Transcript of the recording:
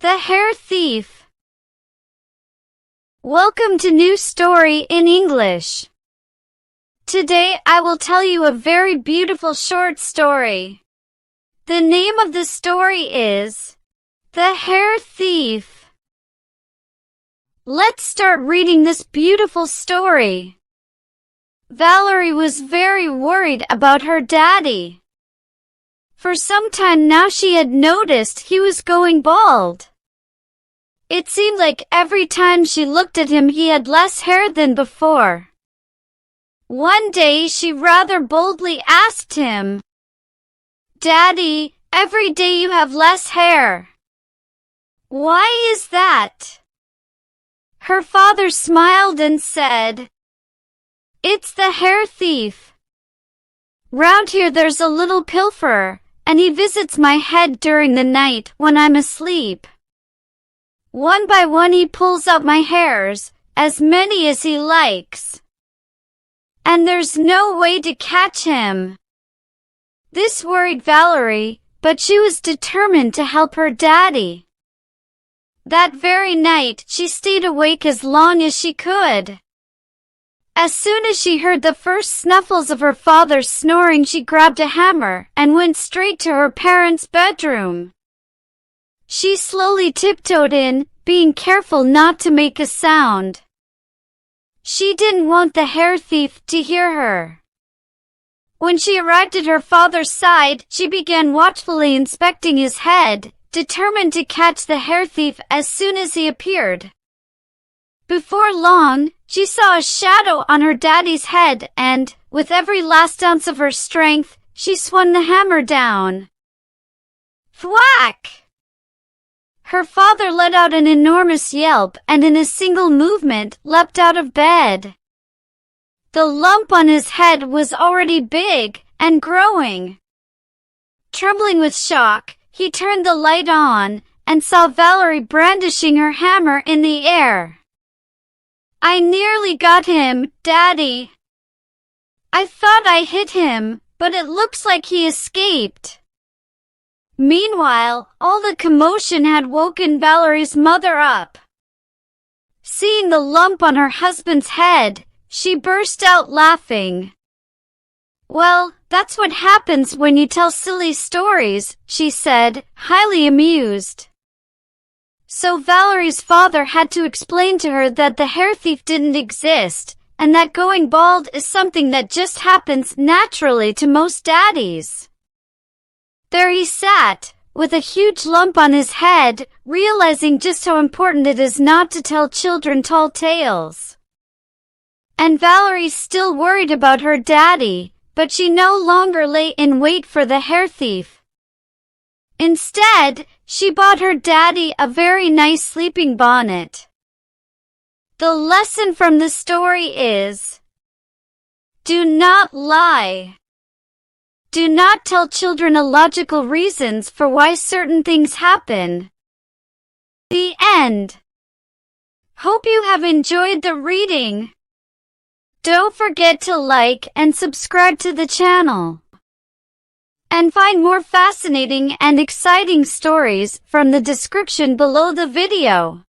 The Hair Thief. Welcome to New Story in English. Today I will tell you a very beautiful short story. The name of the story is The Hair Thief. Let's start reading this beautiful story. Valerie was very worried about her daddy. For some time now she had noticed he was going bald. It seemed like every time she looked at him he had less hair than before. One day she rather boldly asked him, "Daddy, every day you have less hair. Why is that?" Her father smiled and said, "It's the hair thief. Round here there's a little pilferer, and he visits my head during the night when I'm asleep. One by one he pulls out my hairs, as many as he likes. And there's no way to catch him." This worried Valerie, but she was determined to help her daddy. That very night she stayed awake as long as she could. As soon as she heard the first snuffles of her father's snoring, she grabbed a hammer and went straight to her parents' bedroom. She slowly tiptoed in, being careful not to make a sound. She didn't want the hair thief to hear her. When she arrived at her father's side, she began watchfully inspecting his head, determined to catch the hair thief as soon as he appeared. Before long, she saw a shadow on her daddy's head and, with every last ounce of her strength, she swung the hammer down. Thwack! Her father let out an enormous yelp and in a single movement leapt out of bed. The lump on his head was already big and growing. Trembling with shock, he turned the light on and saw Valerie brandishing her hammer in the air. "I nearly got him, Daddy. I thought I hit him, but it looks like he escaped." Meanwhile, all the commotion had woken Valerie's mother up. Seeing the lump on her husband's head, she burst out laughing. "Well, that's what happens when you tell silly stories," she said, highly amused. So Valerie's father had to explain to her that the hair thief didn't exist, and that going bald is something that just happens naturally to most daddies. There he sat, with a huge lump on his head, realizing just how important it is not to tell children tall tales. And Valerie still worried about her daddy, but she no longer lay in wait for the hair thief. Instead, she bought her daddy a very nice sleeping bonnet. The lesson from the story is, do not lie. Do not tell children illogical reasons for why certain things happen. The end. Hope you have enjoyed the reading. Don't forget to like and subscribe to the channel. And find more fascinating and exciting stories from the description below the video.